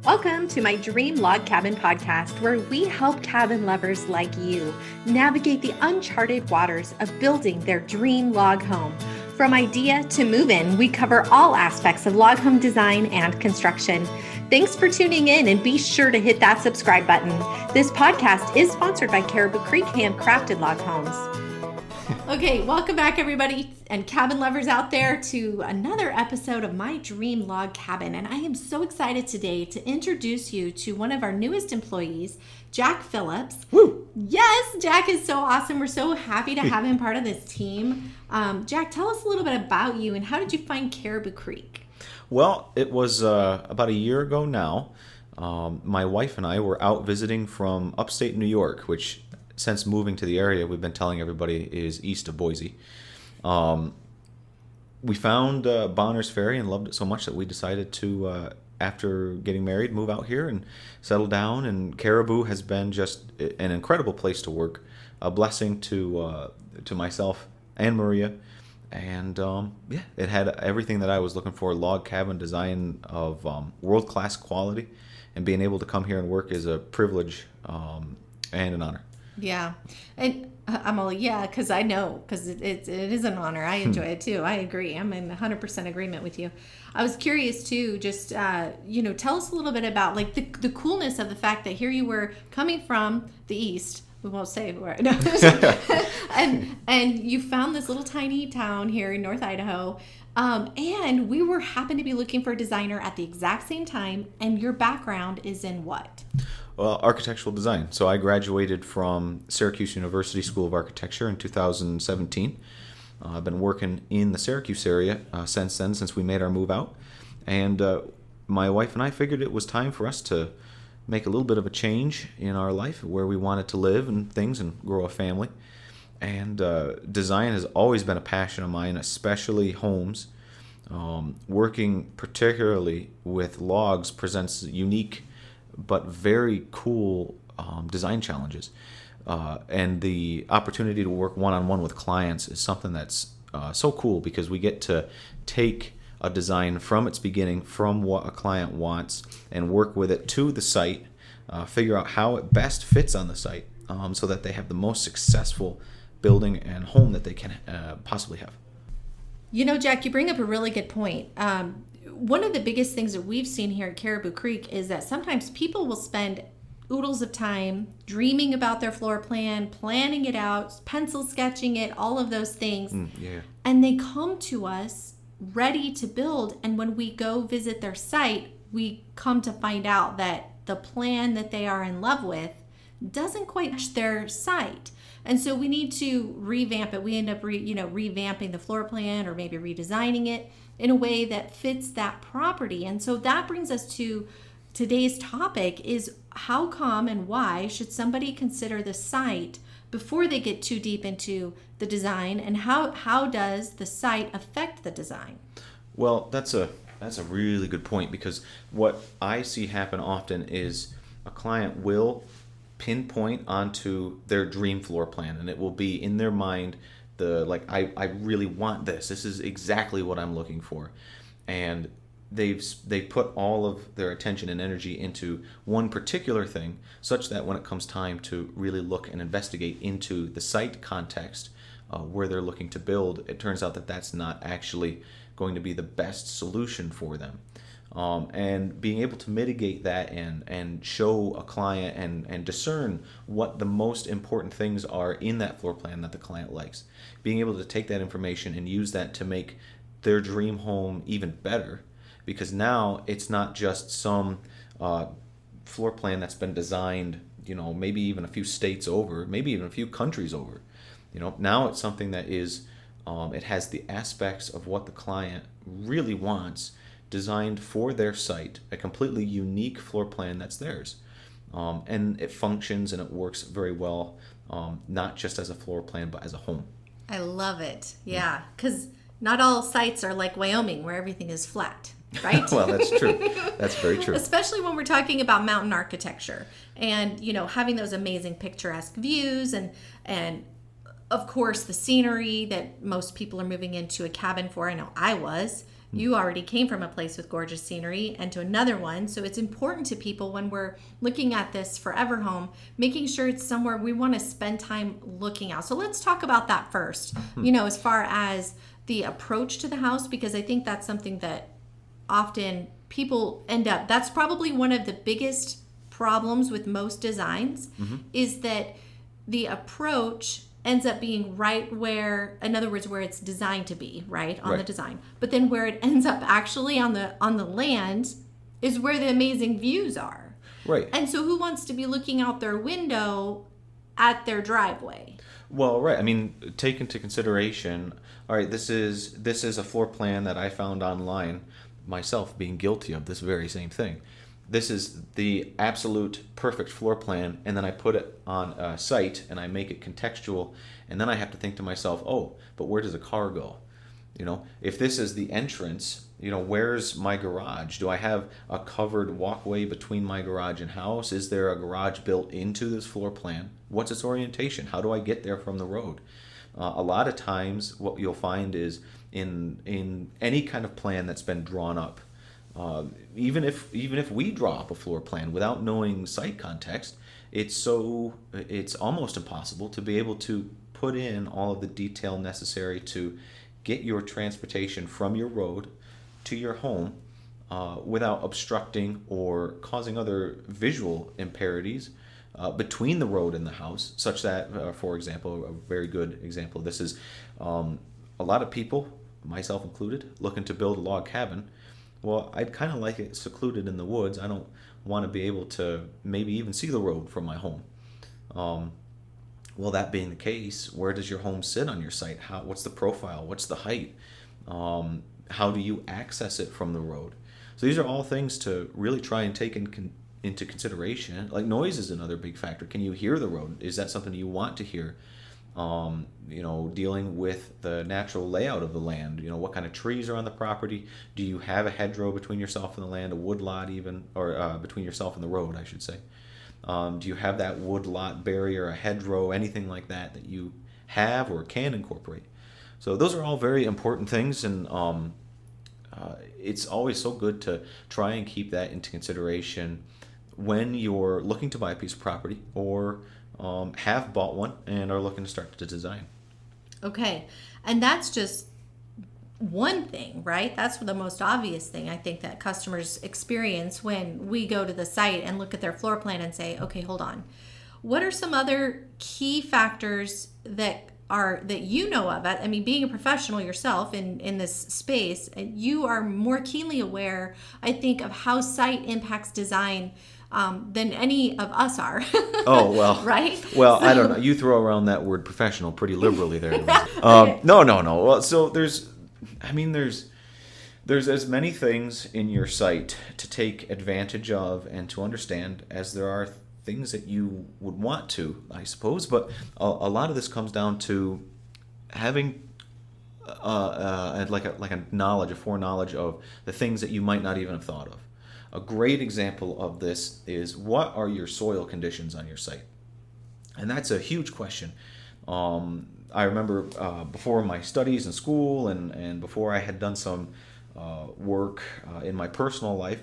Welcome to my Dream Log Cabin podcast, where we help cabin lovers like you navigate the uncharted waters of building their dream log home. From idea to move-in, we cover all aspects of log home design and construction. Thanks for tuning in, and be sure to hit that subscribe button. This podcast is sponsored by Caribou Creek Handcrafted Log Homes. Okay, welcome back, everybody and cabin lovers out there, to another episode of My Dream Log Cabin. And I am so excited today to introduce you to one of our newest employees, Jack Phillips. Woo! Yes, Jack is so awesome. We're so happy to have him part of this team. Jack, tell us a little bit about you and how did you find Caribou Creek? Well, it was about a year ago now. My wife and I were out visiting from upstate New York, which since moving to the area, we've been telling everybody is east of Boise. We found Bonner's Ferry and loved it so much that we decided to, after getting married, move out here and settle down. And Caribou has been just an incredible place to work, a blessing to myself and Maria. And it had everything that I was looking for: log cabin design of world-class quality. And being able to come here and work is a privilege and an honor. Yeah. And I'm all, because I know, because it is an honor. I enjoy it too. I agree. I'm in 100% agreement with you. I was curious too, just, tell us a little bit about like the coolness of the fact that here you were coming from the East. We won't say where. No. and you found this little tiny town here in North Idaho. And we happened to be looking for a designer at the exact same time. And your background is in what? Well, architectural design. So I graduated from Syracuse University School of Architecture in 2017. I've been working in the Syracuse area since then, since we made our move out. And my wife and I figured it was time for us to make a little bit of a change in our life, where we wanted to live and things and grow a family. And design has always been a passion of mine, especially homes. Working particularly with logs presents unique but very cool design challenges. And the opportunity to work one-on-one with clients is something that's so cool, because we get to take a design from its beginning, from what a client wants, and work with it to the site, figure out how it best fits on the site, so that they have the most successful building and home that they can possibly have. Jack, you bring up a really good point. One of the biggest things that we've seen here at Caribou Creek is that sometimes people will spend oodles of time dreaming about their floor plan, planning it out, pencil sketching it, all of those things. And they come to us ready to build. And when we go visit their site, we come to find out that the plan that they are in love with doesn't quite match their site. And so we need to revamp it. We end up revamping the floor plan, or maybe redesigning it in a way that fits that property. And so that brings us to today's topic: is how come and why should somebody consider the site before they get too deep into the design, and how does the site affect the design? Well, that's a really good point, because what I see happen often is a client will pinpoint onto their dream floor plan, and it will be in their mind I really want this. This is exactly what I'm looking for. And they put all of their attention and energy into one particular thing, such that when it comes time to really look and investigate into the site context where they're looking to build, it turns out that that's not actually going to be the best solution for them. And being able to mitigate that and show a client and discern what the most important things are in that floor plan that the client likes. Being able to take that information and use that to make their dream home even better, because now it's not just some floor plan that's been designed, maybe even a few states over, maybe even a few countries over. Now it's something that is, it has the aspects of what the client really wants, designed for their site, a completely unique floor plan that's theirs. And it functions and it works very well, not just as a floor plan, but as a home. I love it. Yeah, because not all sites are like Wyoming, where everything is flat, right? Well, that's true. That's very true. Especially when we're talking about mountain architecture and, having those amazing picturesque views and of course, the scenery that most people are moving into a cabin for. I know I was. You already came from a place with gorgeous scenery and to another one. So it's important to people when we're looking at this forever home, making sure it's somewhere we want to spend time looking out. So let's talk about that first, as far as the approach to the house, because I think that's something that often people end up, that's probably one of the biggest problems with most designs, is that the approach ends up being right where, in other words, where it's designed to be, right, on the design. But then where it ends up actually on the land is where the amazing views are. Right. And so who wants to be looking out their window at their driveway? Well, right. I mean, take into consideration, all right, this is a floor plan that I found online, myself being guilty of this very same thing. This is the absolute perfect floor plan, and then I put it on a site and I make it contextual, and then I have to think to myself, oh, but where does a car go? If this is the entrance, where's my garage? Do I have a covered walkway between my garage and house? Is there a garage built into this floor plan? What's its orientation? How do I get there from the road? A lot of times what you'll find is in any kind of plan that's been drawn up, even if we draw up a floor plan without knowing site context, it's almost impossible to be able to put in all of the detail necessary to get your transportation from your road to your home without obstructing or causing other visual impurities between the road and the house, such that, for example, a very good example of this is a lot of people, myself included, looking to build a log cabin. Well, I'd kind of like it secluded in the woods. I don't want to be able to maybe even see the road from my home. Well, that being the case, where does your home sit on your site? What's the profile? What's the height? How do you access it from the road? So these are all things to really try and take into consideration. Like noise is another big factor. Can you hear the road? Is that something you want to hear? Dealing with the natural layout of the land. What kind of trees are on the property? Do you have a hedgerow between yourself and the land, a wood lot even, or between yourself and the road, I should say? Do you have that wood lot barrier, a hedgerow, anything like that you have or can incorporate? So those are all very important things, and it's always so good to try and keep that into consideration when you're looking to buy a piece of property or have bought one and are looking to start to design. Okay, and that's just one thing, right? That's the most obvious thing I think that customers experience when we go to the site and look at their floor plan and say, okay, hold on. What are some other key factors that you know of? I mean, being a professional yourself in this space, you are more keenly aware, I think, of how site impacts design than any of us are. Oh, well. Right? Well, I don't know. You throw around that word professional pretty liberally there. Okay. No. Well, so there's as many things in your site to take advantage of and to understand as there are things that you would want to, I suppose. But a lot of this comes down to having like a knowledge, a foreknowledge of the things that you might not even have thought of. A great example of this is, what are your soil conditions on your site? And that's a huge question. I remember before my studies in school and before I had done some work in my personal life,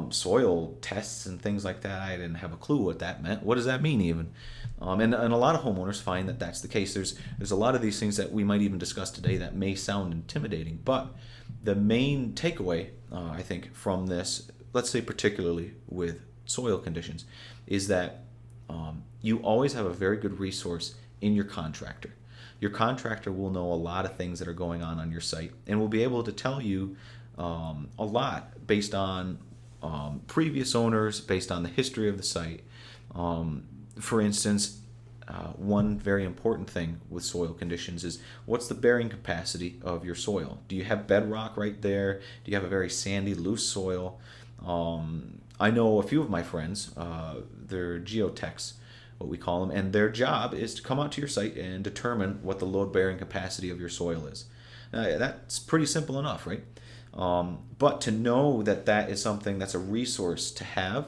soil tests and things like that, I didn't have a clue what that meant. What does that mean even? And a lot of homeowners find that that's the case. There's a lot of these things that we might even discuss today that may sound intimidating, but the main takeaway, I think, from this, let's say particularly with soil conditions, is that you always have a very good resource in your contractor. Your contractor will know a lot of things that are going on your site and will be able to tell you a lot based on previous owners, based on the history of the site. For instance, one very important thing with soil conditions is, what's the bearing capacity of your soil? Do you have bedrock right there? Do you have a very sandy, loose soil? I know a few of my friends, they're geotechs, what we call them, and their job is to come out to your site and determine what the load-bearing capacity of your soil is. That's pretty simple enough, right? But to know that is something that's a resource to have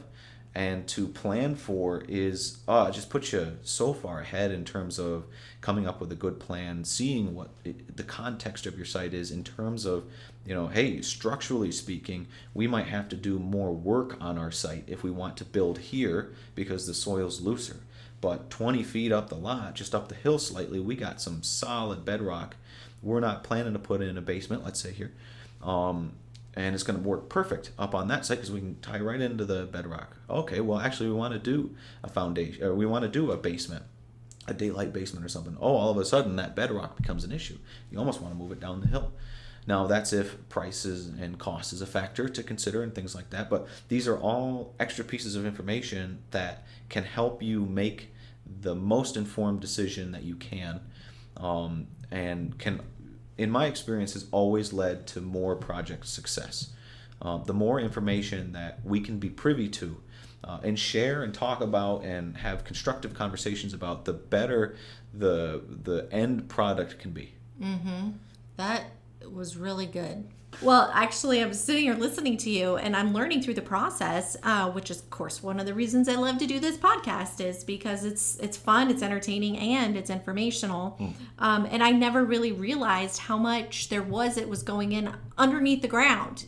and to plan for is just puts you so far ahead in terms of coming up with a good plan, seeing what the context of your site is in terms of, hey, structurally speaking, we might have to do more work on our site if we want to build here because the soil's looser. But 20 feet up the lot, just up the hill slightly, we got some solid bedrock. We're not planning to put in a basement, let's say here. And it's going to work perfect up on that site because we can tie right into the bedrock. Okay, well, actually, we want to do a foundation, or we want to do a basement, a daylight basement or something. Oh, all of a sudden, that bedrock becomes an issue. You almost want to move it down the hill. Now, that's if prices and cost is a factor to consider and things like that. But these are all extra pieces of information that can help you make the most informed decision that you can, and can, in my experience, has always led to more project success. The more information that we can be privy to and share and talk about and have constructive conversations about, the better the end product can be. Mm-hmm. That was really good. Well, actually, I was sitting here listening to you, and I'm learning through the process, which is, of course, one of the reasons I love to do this podcast is because it's fun, it's entertaining, and it's informational. And I never really realized how much it was going in underneath the ground,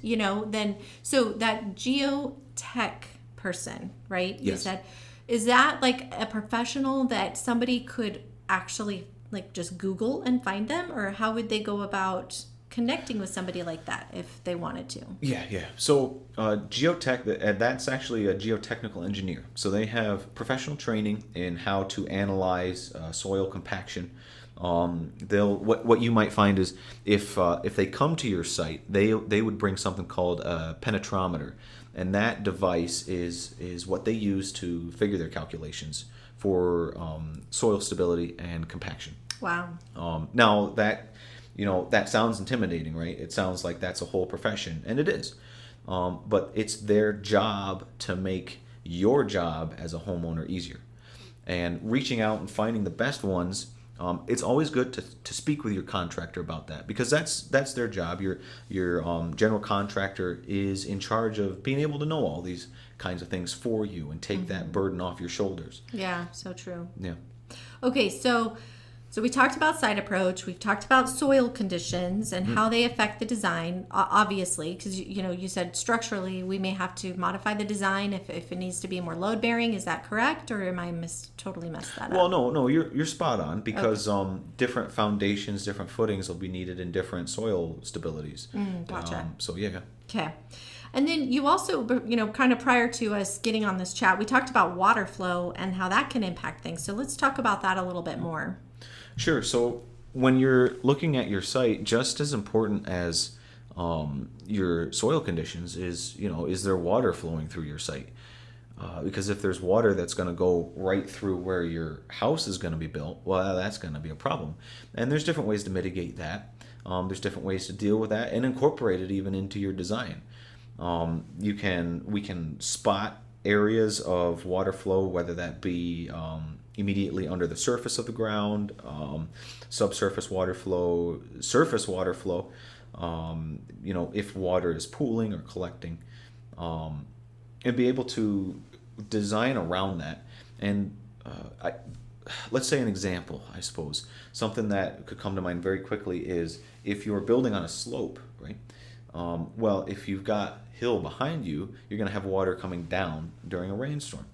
So that geotech person, right? Yes. You said, is that like a professional that somebody could actually like just Google and find them, or how would they go about connecting with somebody like that if they wanted to? Yeah. So geotech, that's actually a geotechnical engineer. So they have professional training in how to analyze soil compaction. What you might find is if they come to your site, they would bring something called a penetrometer, and that device is what they use to figure their calculations for soil stability and compaction. Wow. Now that sounds intimidating, right? It sounds like that's a whole profession, and it is. But it's their job to make your job as a homeowner easier. And reaching out and finding the best ones, it's always good to speak with your contractor about that, because that's their job. Your general contractor is in charge of being able to know all these kinds of things for you and take that burden off your shoulders. Yeah, so true. Yeah. Okay, so we talked about site approach. We've talked about soil conditions and how they affect the design, obviously, because you said structurally we may have to modify the design if it needs to be more load bearing. Is that correct, or am I totally messed that up? Well, no, you're spot on, because different foundations, different footings will be needed in different soil stabilities. Gotcha. So yeah. Okay. And then you also, kind of prior to us getting on this chat, we talked about water flow and how that can impact things. So let's talk about that a little bit more. Sure. So when you're looking at your site, just as important as your soil conditions is there water flowing through your site? Because if there's water that's going to go right through where your house is going to be built, well, that's going to be a problem. And there's different ways to mitigate that. There's different ways to deal with that and incorporate it even into your design. We can spot areas of water flow, whether that be immediately under the surface of the ground, subsurface water flow, surface water flow, if water is pooling or collecting, and be able to design around that. And let's say an example, I suppose, something that could come to mind very quickly is if you're building on a slope, right? Well, if you've got hill behind you, you're going to have water coming down during a rainstorm.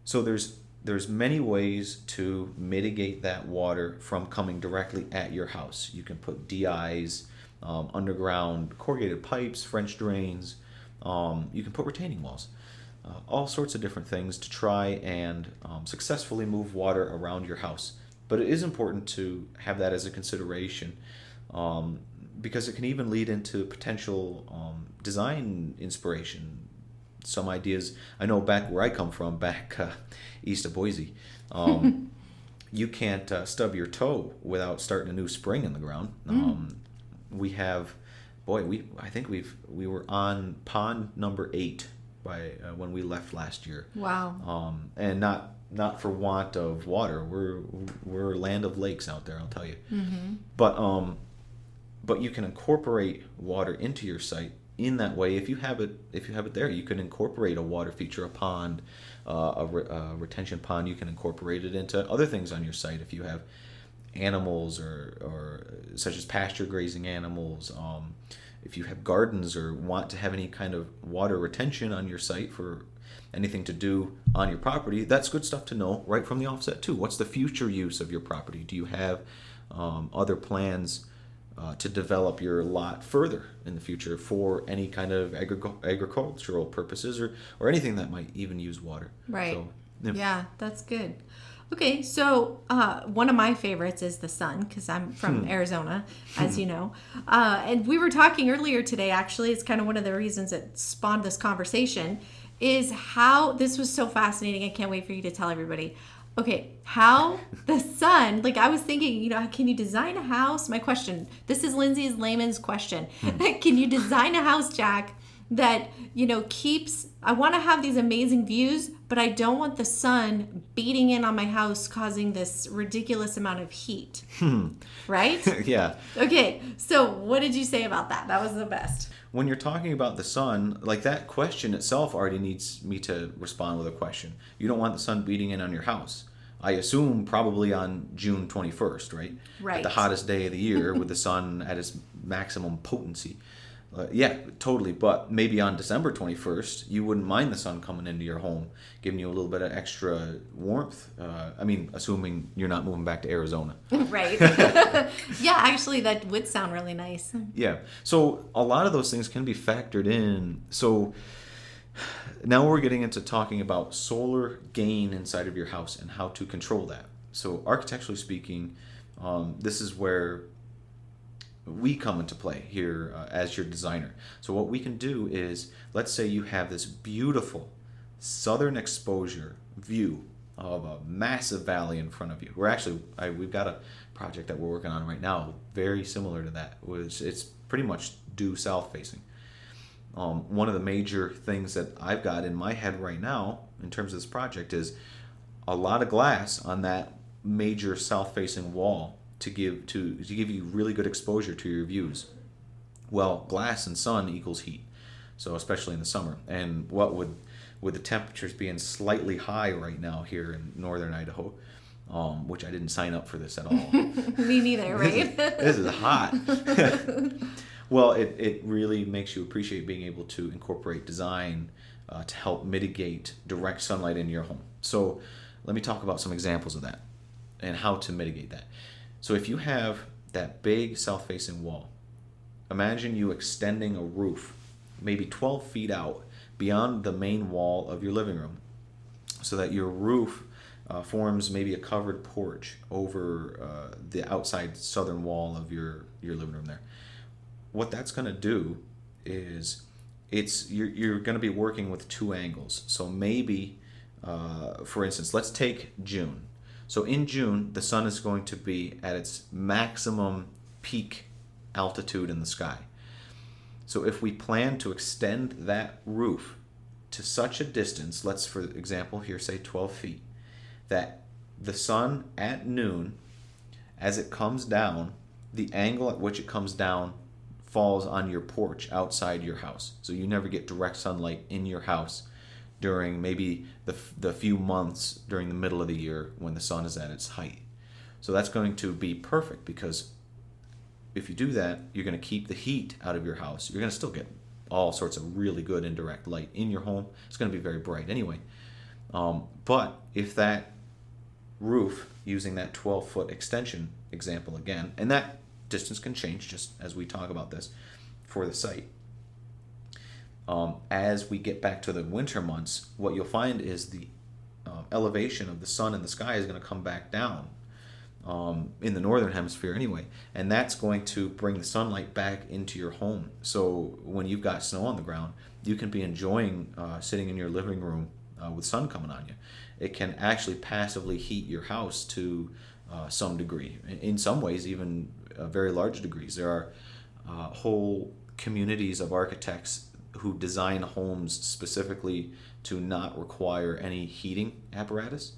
So there's many ways to mitigate that water from coming directly at your house. You can put DIs, underground corrugated pipes, French drains. You can put retaining walls. All sorts of different things to try and successfully move water around your house. But it is important to have that as a consideration, because it can even lead into potential design inspiration. Some ideas, I know back where I come from, back east of Boise, you can't stub your toe without starting a new spring in the ground. We have, I think we were on pond number 8 by when we left last year. Wow. And not for want of water. We're land of lakes out there, I'll tell you. Mm-hmm. But you can incorporate water into your site in that way, if you have it there, you can incorporate a water feature, a pond, a retention pond. You can incorporate it into other things on your site if you have animals or such as pasture grazing animals. If you have gardens or want to have any kind of water retention on your site for anything to do on your property, that's good stuff to know right from the offset too. What's the future use of your property? Do you have other plans to develop your lot further in the future for any kind of agricultural purposes or anything that might even use water? Right. So, yeah, that's good. Okay, so one of my favorites is the sun, because I'm from Arizona, as you know. And we were talking earlier today, actually, it's kind of one of the reasons that spawned this conversation, is how, this was so fascinating, I can't wait for you to tell everybody. Okay, how the sun, like I was thinking, can you design a house? My question, this is Lindsay's layman's question. Can you design a house, Jack, that, keeps, I want to have these amazing views, but I don't want the sun beating in on my house, causing this ridiculous amount of heat. Right? Yeah. Okay, so what did you say about that? That was the best. When you're talking about the sun, like that question itself already needs me to respond with a question. You don't want the sun beating in on your house. I assume probably on June 21st, right? Right. At the hottest day of the year with the sun at its maximum potency. Yeah, totally. But maybe on December 21st, you wouldn't mind the sun coming into your home, giving you a little bit of extra warmth. Assuming you're not moving back to Arizona. Right. Yeah, actually, that would sound really nice. Yeah. So a lot of those things can be factored in. So now we're getting into talking about solar gain inside of your house and how to control that. So architecturally speaking, this is where we come into play here as your designer. So what we can do is, let's say you have this beautiful southern exposure view of a massive valley in front of you. We've got a project that we're working on right now, very similar to that. It's pretty much due south facing. One of the major things that I've got in my head right now in terms of this project is a lot of glass on that major south facing wall to give you really good exposure to your views. Well, glass and sun equals heat, so especially in the summer. And what with the temperatures being slightly high right now here in northern Idaho, which I didn't sign up for this at all. Me neither, right? This is hot. Well, it really makes you appreciate being able to incorporate design to help mitigate direct sunlight in your home. So let me talk about some examples of that and how to mitigate that. So if you have that big south-facing wall, imagine you extending a roof maybe 12 feet out beyond the main wall of your living room so that your roof forms maybe a covered porch over the outside southern wall of your living room there. What that's going to do is you're going to be working with two angles. So maybe, for instance, let's take June. So in June, the sun is going to be at its maximum peak altitude in the sky. So if we plan to extend that roof to such a distance, let's, for example, here say 12 feet, that the sun at noon, as it comes down, the angle at which it comes down falls on your porch outside your house. So you never get direct sunlight in your house during maybe the few months during the middle of the year when the sun is at its height. So that's going to be perfect, because if you do that, you're going to keep the heat out of your house. You're going to still get all sorts of really good indirect light in your home. It's going to be very bright anyway. But if that roof, using that 12-foot extension example again, and that distance can change just as we talk about this for the site. As we get back to the winter months, what you'll find is the elevation of the sun in the sky is going to come back down in the northern hemisphere anyway, and that's going to bring the sunlight back into your home. So when you've got snow on the ground, you can be enjoying sitting in your living room with sun coming on you. It can actually passively heat your house to some degree. In some ways, even very large degrees. There are whole communities of architects who design homes specifically to not require any heating apparatus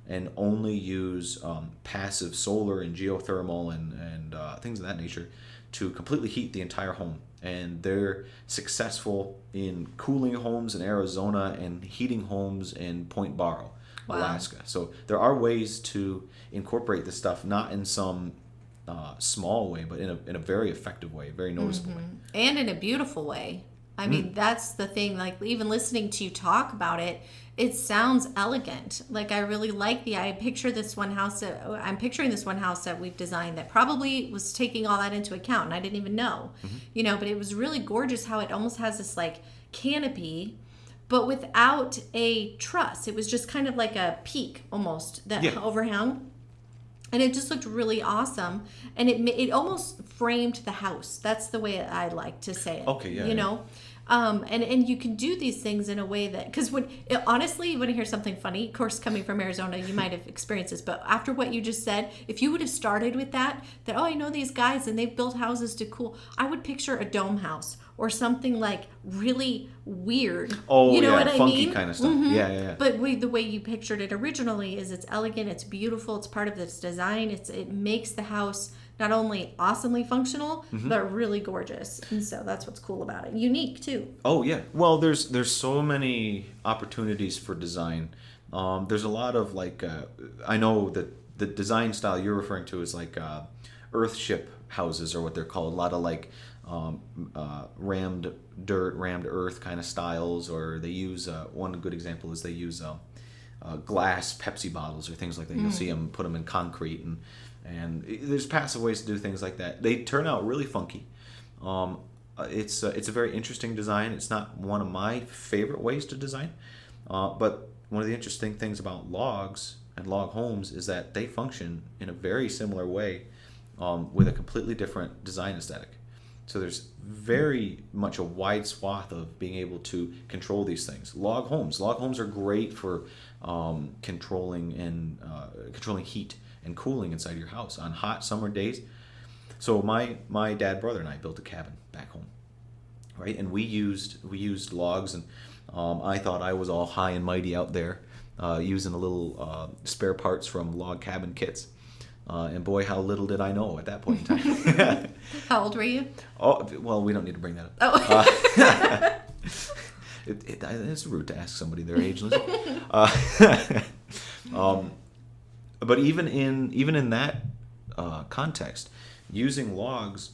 and only use passive solar and geothermal and things of that nature to completely heat the entire home. and they're successful in cooling homes in Arizona and heating homes in Point Barrow, Wow. Alaska. So there are ways to incorporate this stuff, not in some small way, but in a very effective way, very noticeable way. And in a beautiful way. I mean, that's the thing. Like, even listening to you talk about it, it sounds elegant. Like, I really like I picture this one house. I'm picturing this one house that we've designed that probably was taking all that into account, and I didn't even know, but it was really gorgeous how it almost has this like canopy, but without a truss. It was just kind of like a peak almost that overhung. And it just looked really awesome, and it almost framed the house. That's the way I like to say it. Okay, yeah. You know, and you can do these things in a way that, because honestly, you want to hear something funny. Of course, coming from Arizona, you might have experienced this, but after what you just said, if you would have started with that I know these guys and they've built houses to cool, I would picture a dome house or something like really weird. Oh, you know what funky I mean? kind of stuff. Yeah. But the way you pictured it originally is it's elegant, it's beautiful, it's part of this design. It makes the house not only awesomely functional, but really gorgeous. And so that's what's cool about it. Unique too. Oh yeah. Well, there's so many opportunities for design. There's a lot of like I know that the design style you're referring to is like earthship houses, or what they're called. A lot of like rammed dirt, rammed earth kind of styles, or they use one good example is they use glass Pepsi bottles or things like that. You'll see them put them in concrete, and there's passive ways to do things like that. They turn out really funky. It's a very interesting design. It's not one of my favorite ways to design, but one of the interesting things about logs and log homes is that they function in a very similar way, with a completely different design aesthetic. So there's very much a wide swath of being able to control these things. Log homes are great for controlling heat and cooling inside your house on hot summer days. So my dad, brother, and I built a cabin back home, right? And we used logs, and I thought I was all high and mighty out there, using a little spare parts from log cabin kits. And boy, how little did I know at that point in time. How old were you? Oh, well, we don't need to bring that up. Oh. It's rude to ask somebody their age, Lindsay. But even in that context, using logs,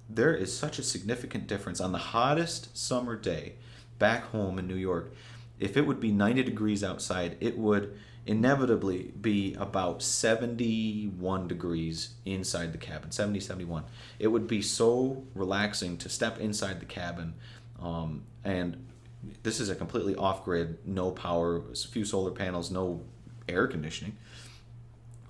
there is such a significant difference. On the hottest summer day back home in New York, if it would be 90 degrees outside, it would inevitably be about 71 degrees inside the cabin, 70, 71. It would be so relaxing to step inside the cabin, and this is a completely off-grid, no power, a few solar panels, no air conditioning.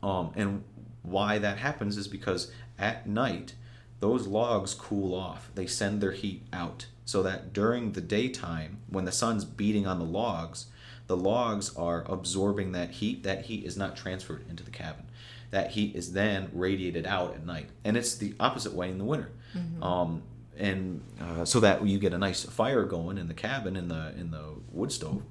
And why that happens is because at night, those logs cool off. They send their heat out, so that during the daytime, when the sun's beating on the logs are absorbing that heat. That heat is not transferred into the cabin. That heat is then radiated out at night. And it's the opposite way in the winter. So that you get a nice fire going in the cabin, in the wood stove.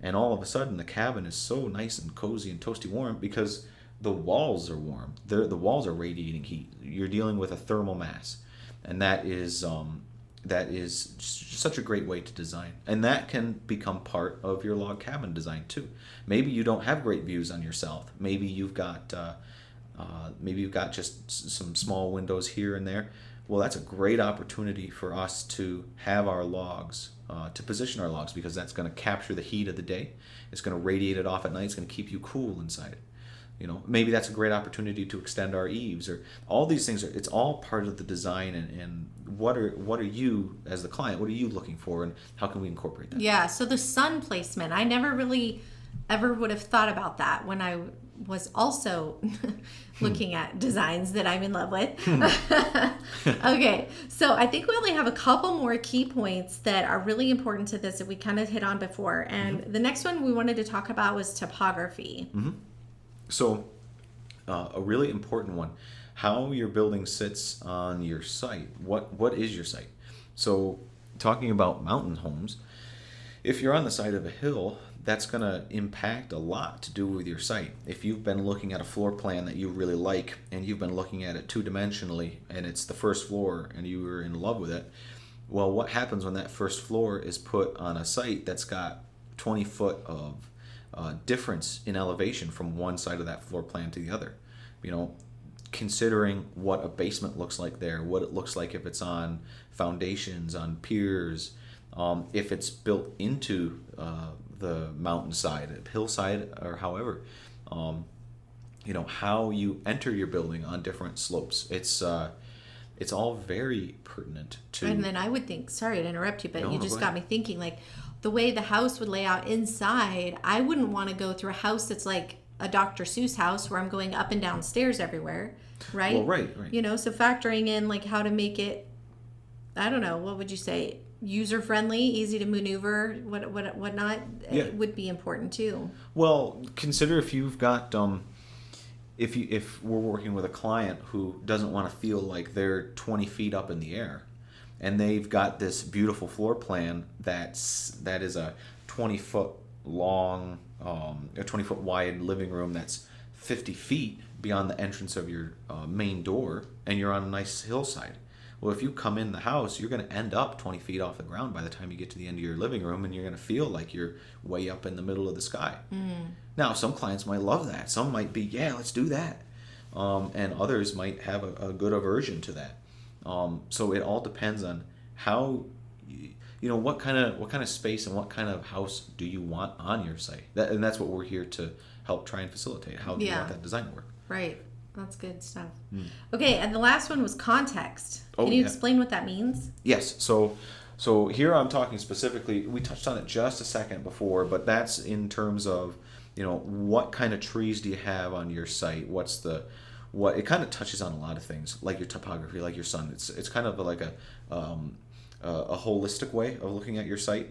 And all of a sudden, the cabin is so nice and cozy and toasty warm because the walls are warm. The walls are radiating heat. You're dealing with a thermal mass. And that is such a great way to design, and that can become part of your log cabin design too. Maybe you don't have great views on your south. Maybe you've got just some small windows here and there. Well, that's a great opportunity for us to have our logs, to position our logs, because that's going to capture the heat of the day. It's going to radiate it off at night. It's going to keep you cool inside. Maybe that's a great opportunity to extend our eaves, or all these things. It's all part of the design, and what are you, as the client, what are you looking for, and how can we incorporate that? Yeah, so the sun placement, I never really ever would have thought about that when I was also looking at designs that I'm in love with. Okay, so I think we only have a couple more key points that are really important to this that we kind of hit on before, and the next one we wanted to talk about was topography. So, a really important one, how your building sits on your site. What is your site? So, talking about mountain homes, If you're on the side of a hill, that's going to impact a lot to do with your site. If you've been looking at a floor plan that you really like and you've been looking at it two-dimensionally and it's the first floor and you were in love with it, well, what happens when that first floor is put on a site that's got 20 foot of difference in elevation from one side of that floor plan to the other? You know, considering what a basement looks like there, what it looks like if it's on foundations, on piers, if it's built into the mountainside, hillside, or however, you know, how you enter your building on different slopes. It's all very pertinent to. And then I would think, sorry to interrupt you, but No, you no, just go got ahead. me thinking, like the way the house would lay out inside, I wouldn't want to go through a house that's like a Dr. Seuss house where I'm going up and down stairs everywhere, right? Well, right. You know, so factoring in like how to make it, I don't know, what would you say, user friendly, easy to maneuver, whatnot, Yeah. it would be important too. Well, consider if you've got if we're working with a client who doesn't want to feel like they're 20 feet up in the air, and they've got this beautiful floor plan that is a 20-foot long, a 20-foot wide living room that's 50 feet beyond the entrance of your main door, and you're on a nice hillside. Well, if you come in the house, you're going to end up 20 feet off the ground by the time you get to the end of your living room, and you're going to feel like you're way up in the middle of the sky. Now, some clients might love that. Some might be, yeah, let's do that. And others might have a good aversion to that. So it all depends on how, you know, what kind of space and what kind of house do you want on your site. And that's what we're here to help try and facilitate. How do you want that design to work? Right. That's good stuff. Okay, and the last one was context. Oh, Can you yeah. explain what that means? Yes. So here I'm talking specifically. We touched on it just a second before, but that's in terms of, you know, what kind of trees do you have on your site? What it kind of touches on a lot of things, like your topography, like your sun. It's kind of like a holistic way of looking at your site.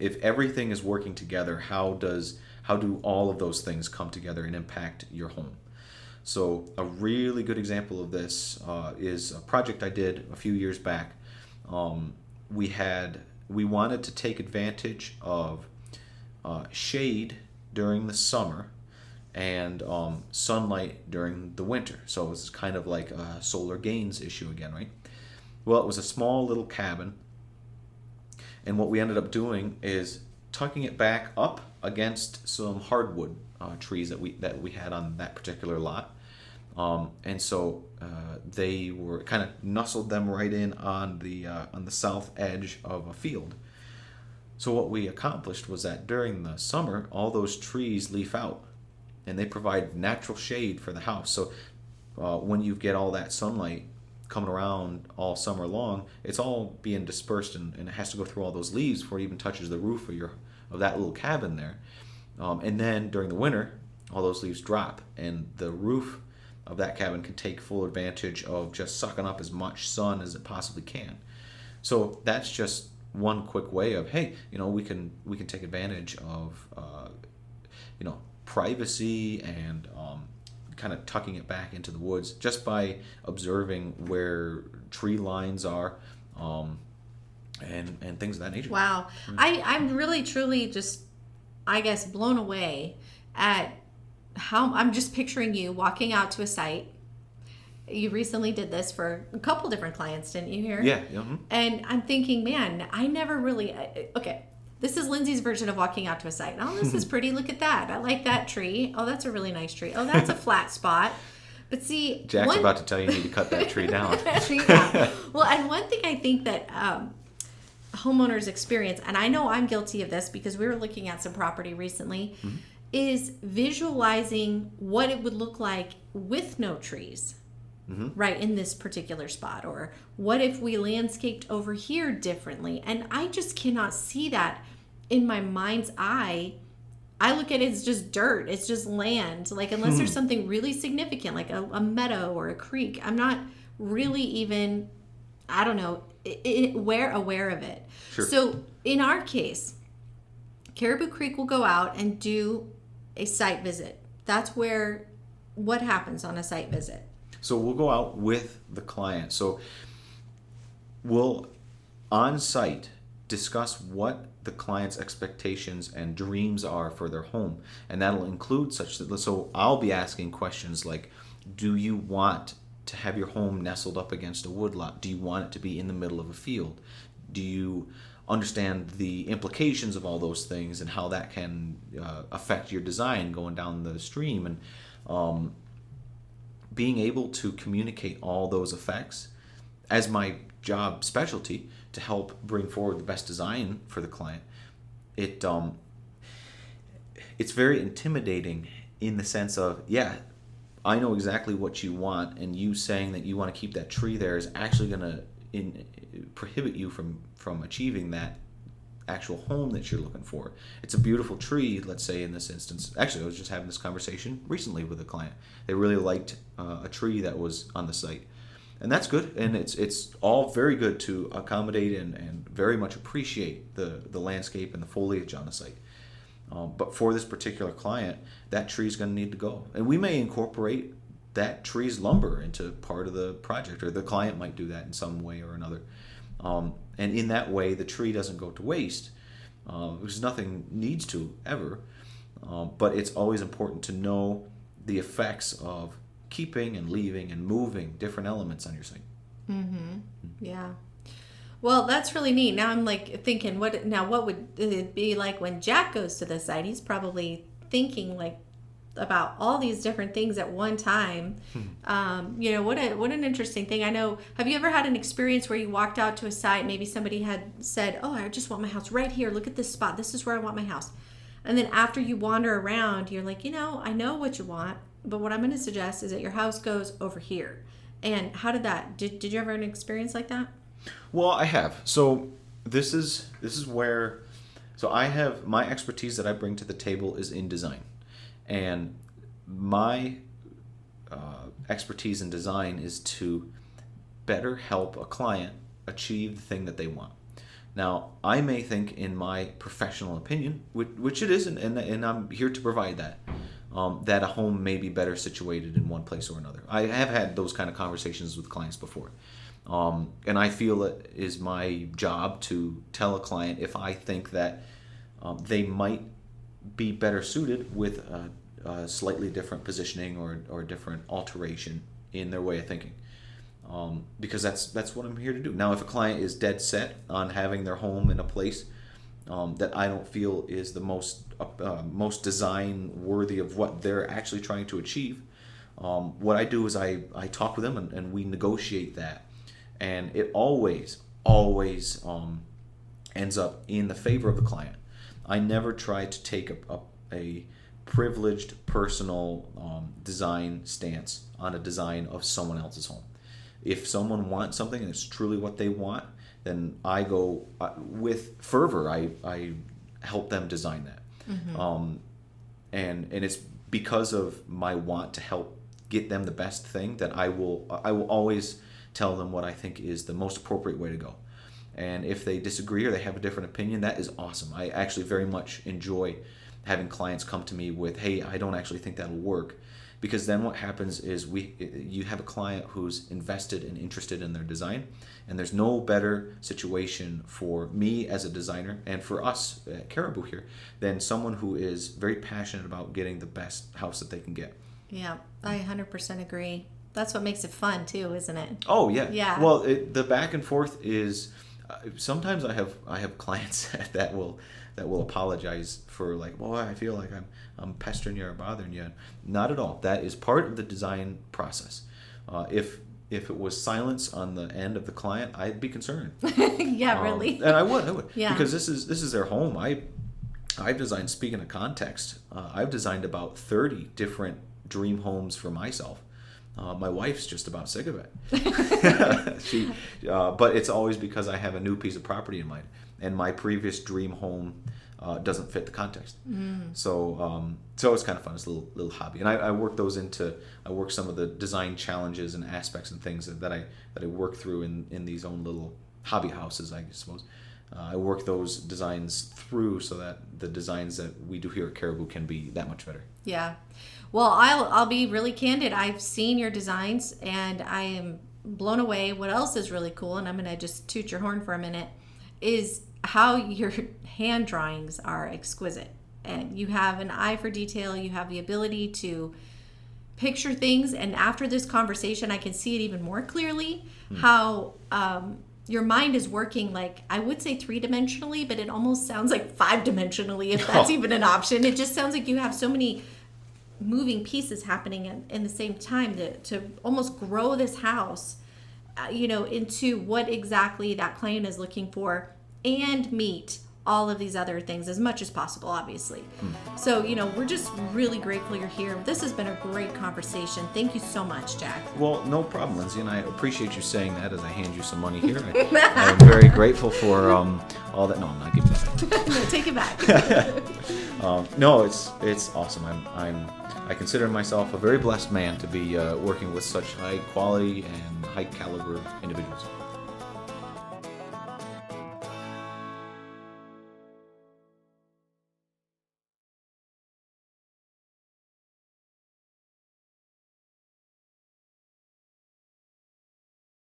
If everything is working together, how do all of those things come together and impact your home? So a really good example of this is a project I did a few years back. We wanted to take advantage of shade during the summer and sunlight during the winter. So it was kind of like a solar gains issue again, right? Well, it was a small little cabin, and what we ended up doing is tucking it back up against some hardwood trees that we had on that particular lot. And so they were kind of nestled them right in on the south edge of a field. So what we accomplished was that during the summer, all those trees leaf out, and they provide natural shade for the house. So when you get all that sunlight coming around all summer long, it's all being dispersed, and it has to go through all those leaves before it even touches the roof of that little cabin there. And then during the winter, all those leaves drop, and the roof of that cabin can take full advantage of just sucking up as much sun as it possibly can. So that's just one quick way of, hey, you know, we can take advantage of you know, privacy and kind of tucking it back into the woods just by observing where tree lines are and things of that nature. Wow. I'm really, truly just, I guess, blown away at how I'm just picturing you walking out to a site. You recently did this for a couple different clients, didn't you here? Yeah. Mm-hmm. And I'm thinking, man, I never really, okay, this is Lindsay's version of walking out to a site. Oh, this is pretty. Look at that. I like that tree. Oh, that's a really nice tree. Oh, that's a flat spot. But see, Jack's about to tell you need to cut that tree down. Yeah. Well, and one thing I think that homeowners experience, and I know I'm guilty of this because we were looking at some property recently, is visualizing what it would look like with no trees. Right in this particular spot, or what if we landscaped over here differently? And I just cannot see that in my mind's eye. I look at it as just dirt. It's just land. Like, unless there's something really significant, like a meadow or a creek, I'm not really even, I don't know, aware of it. Sure. So in our case, Caribou Creek will go out and do a site visit. That's what happens on a site visit. So we'll go out with the client. So we'll on site discuss what the client's expectations and dreams are for their home, and that'll include so I'll be asking questions like, do you want to have your home nestled up against a woodlot? Do you want it to be in the middle of a field? Do you understand the implications of all those things and how that can affect your design going down the stream? And being able to communicate all those effects as my job specialty to help bring forward the best design for the client, it's very intimidating in the sense of, yeah, I know exactly what you want, and you saying that you want to keep that tree there is actually going to prohibit you from achieving that actual home that you're looking for. It's a beautiful tree, let's say in this instance. Actually, I was just having this conversation recently with a client. They really liked a tree that was on the site. And that's good, and it's all very good to accommodate and very much appreciate the landscape and the foliage on the site. But for this particular client, that tree is going to need to go. And we may incorporate that tree's lumber into part of the project, or the client might do that in some way or another. And in that way, the tree doesn't go to waste, because nothing needs to ever. But it's always important to know the effects of keeping and leaving and moving different elements on your site. Mm-hmm. Yeah. Well, that's really neat. Now I'm like thinking, what would it be like when Jack goes to the site? He's probably thinking like about all these different things at one time. What an interesting thing. I know, have you ever had an experience where you walked out to a site, maybe somebody had said, oh, I just want my house right here. Look at this spot. This is where I want my house. And then after you wander around, you're like, I know what you want, but what I'm going to suggest is that your house goes over here. And how did that, did you ever have an experience like that? Well, I have. So this is where, so I have, my expertise that I bring to the table is in design. And my expertise in design is to better help a client achieve the thing that they want. Now, I may think, in my professional opinion, which it is, and I'm here to provide that, that a home may be better situated in one place or another. I have had those kind of conversations with clients before. And I feel it is my job to tell a client if I think that they might be better suited with a slightly different positioning or different alteration in their way of thinking. Because that's what I'm here to do. Now, if a client is dead set on having their home in a place that I don't feel is the most design worthy of what they're actually trying to achieve, what I do is I talk with them and we negotiate that. And it always ends up in the favor of the client. I never try to take a privileged personal design stance on a design of someone else's home. If someone wants something and it's truly what they want, then I go with fervor. I help them design that. Mm-hmm. And it's because of my want to help get them the best thing that I will always tell them what I think is the most appropriate way to go. And if they disagree or they have a different opinion, that is awesome. I actually very much enjoy having clients come to me with, hey, I don't actually think that'll work. Because then what happens is you have a client who's invested and interested in their design, and there's no better situation for me as a designer and for us at Caribou here than someone who is very passionate about getting the best house that they can get. Yeah, I 100% agree. That's what makes it fun too, isn't it? Oh yeah. Yeah. Well, the back and forth is sometimes I have clients that will apologize for, like, well, I feel like I'm pestering you or bothering you. Not at all. That is part of the design process. If it was silence on the end of the client, I'd be concerned. Yeah, really. And I would. Yeah. Because this is their home. I've designed, speaking of context, I've designed about 30 different dream homes for myself. My wife's just about sick of it. But it's always because I have a new piece of property in mind, and my previous dream home doesn't fit the context. Mm. So it's kind of fun. It's a little hobby, and I work those I work some of the design challenges and aspects and things that I work through in these own little hobby houses, I suppose. I work those designs through so that the designs that we do here at Caribou can be that much better. Yeah. Well, I'll be really candid. I've seen your designs and I am blown away. What else is really cool, and I'm going to just toot your horn for a minute, is how your hand drawings are exquisite. And you have an eye for detail. You have the ability to picture things. And after this conversation, I can see it even more clearly how your mind is working, like, I would say 3-dimensionally, but it almost sounds like 5-dimensionally, if that's even an option. It just sounds like you have so many moving pieces happening in the same time to almost grow this house, into what exactly that client is looking for and meet all of these other things as much as possible, obviously. So, we're just really grateful you're here. This has been a great conversation. Thank you so much, Jack. Well, no problem, Lindsay, and I appreciate you saying that as I hand you some money here. I am very grateful for all that. No, I'm not giving it back. No, take it back. No, it's awesome. I consider myself a very blessed man to be working with such high quality and high caliber individuals.